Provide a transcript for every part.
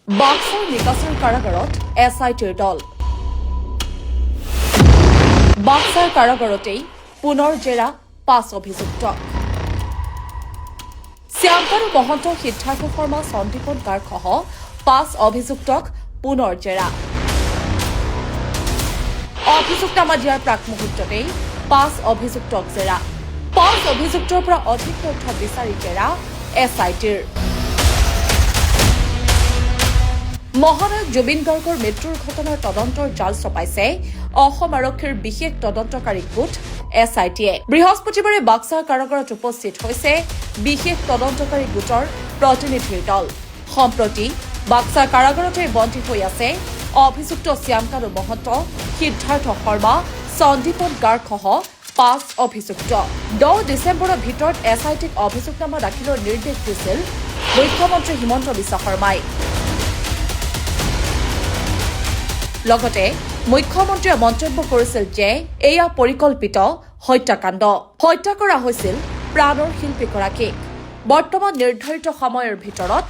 বাক্সাৰ নিকাছৰ কাৰাগাৰত SITৰ দল বাক্সাৰ কাৰাগাৰতেই পুনৰ জেৰা 5 অভিযুক্ত শ্যামকানু মহন্ত সিদ্ধাৰ্থ শৰ্মা সন্দীপন গাৰ্গসহ 5 অভিযুক্তক পুনৰ জেৰা অভিযুক্তনামা দিয়াৰ প্ৰাক মুহূৰ্ততেই 5 অভিযুক্তক জেৰা 5 অভিযুক্তৰ পৰা অধিক তথ্য বিচাৰি জেৰা SITৰ মহানায়ক জুবিন গাৰ্গৰ মৃত্যুৰ ঘটনাৰ তদন্তৰ জাল চপাইছে অসম আৰক্ষীৰ বিশেষ তদন্তকাৰী গোট SITয়ে বৃহস্পতিবাৰে বাক্সাৰ কাৰাগাৰত উপস্থিত হৈছে বিশেষ তদন্তকাৰী গোটৰ প্ৰতিনিধিৰ দল সম্প্ৰতি বাক্সাৰ কাৰাগাৰতে বন্দী হৈ আছে অভিযুক্ত শ্যামকানু মহন্ত সিদ্ধাৰ্থ শৰ্মা সন্দীপন গাৰ্গসহ 5 অভিযুক্ত 10 ডিচেম্বৰৰ ভিতৰত SITক অভিযোগনামা দাখিলৰ নিৰ্দেশ দিছিল মুখ্যমন্ত্ৰী হিমন্ত বিশ্ব শৰ্মাই লগতে মুখ্যমন্ত্ৰীয়ে মন্তব্য কৰিছিল যে এয়া পৰিকল্পিত হত্যাকাণ্ড হত্যা কৰা হৈছিল প্ৰাণৰ শিল্পীগৰাকীক বৰ্তমান নিৰ্ধাৰিত সময়ৰ ভিতৰত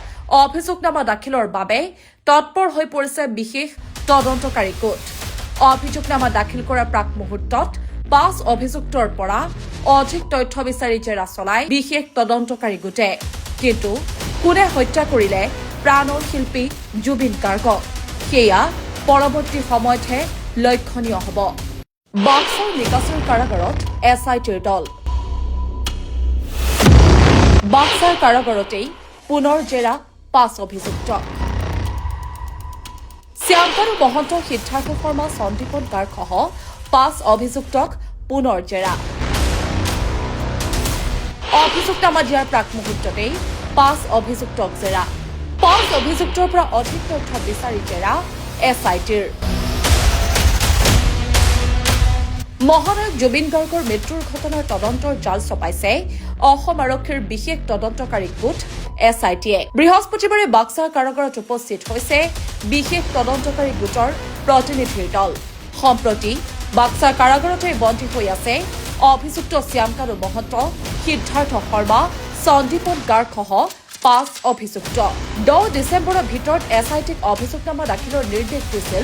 অভিযোগনামা দাখিলৰ বাবে তৎপৰ হৈ পৰিছে বিশেষ তদন্তকাৰী গোট অভিযোগনামা দাখিল কৰাৰ প্ৰাক মুহূৰ্তত 5 অভিযুক্তৰ পৰা অধিক তথ্য বিচাৰি জেৰা চলাই বিশেষ তদন্তকাৰী গোটে কিন্তু কোনে হত্যা কৰিলে প্ৰাণৰ শিল্পী জুবিন গাৰ্গক সেয়া পৰৱৰ্তী সময়তহে লক্ষণীয় হ'ব বাক্সাৰ নিকাছৰ কাৰাগাৰত SITৰ দল বাক্সাৰ কাৰাগাৰতেই পুনৰ জেৰা 5 অভিযুক্ত শ্যামকানু মহন্ত সিদ্ধাৰ্থ শৰ্মা সন্দীপন গাৰ্গসহ 5 অভিযুক্তক পুনৰ জেৰা অভিযোগনামা দিয়াৰ প্ৰাক মুহূৰ্ততেই 5 অভিযুক্তক জেৰা 5 অভিযুক্তৰ পৰা অধিক তথ্য বিচাৰি জেৰা SITৰ মহানায়ক জুবিন গাৰ্গৰ মৃত্যুৰ ঘটনাৰ তদন্তৰ জাল চপাইছে অসম আৰক্ষীৰ বিশেষ তদন্তকাৰী গোট SITয়ে বৃহস্পতিবাৰে বাক্সাৰ কাৰাগাৰত উপস্থিত হৈছে বিশেষ তদন্তকাৰী গোটৰ প্ৰতিনিধিৰ দল সম্প্ৰতি বাক্সাৰ কাৰাগাৰতে বন্দী হৈ আছে অভিযুক্ত শ্যামকানু মহন্ত সিদ্ধাৰ্থ শৰ্মা সন্দীপন গাৰ্গসহ 5 অভিযুক্ত 10 ডিচেম্বৰৰ ভিতৰত SITক অভিযোগনামা দাখিলৰ নিৰ্দেশ দিছিল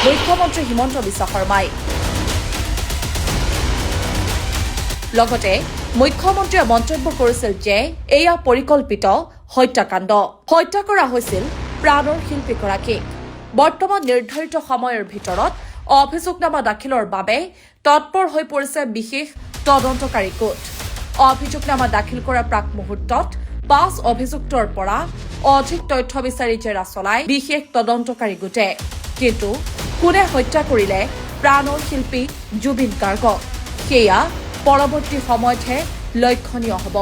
মুখ্যমন্ত্ৰী হিমন্ত বিশ্ব শৰ্মাই লগতে মুখ্যমন্ত্ৰীয়ে মন্তব্য কৰিছিল যে এয়া পৰিকল্পিত হত্যাকাণ্ড হত্যা কৰা হৈছিল প্ৰাণৰ শিল্পীগৰাকীক বৰ্তমান নিৰ্ধাৰিত সময়ৰ ভিতৰত অভিযোগনামা দাখিলৰ বাবে তৎপৰ হৈ পৰিছে বিশেষ তদন্তকাৰী গোট অভিযোগনামা দাখিল কৰাৰ প্ৰাক মুহূৰ্তত 5 অভিযুক্তৰ পৰা অধিক তথ্য বিচাৰি জেৰা চলাই বিশেষ তদন্তকাৰী গোটে কিন্তু কোনে হত্যা কৰিলে প্ৰাণৰ শিল্পী জুবিন গাৰ্গক সেয়া পৰৱৰ্তী সময়তহে লক্ষণীয় হ'ব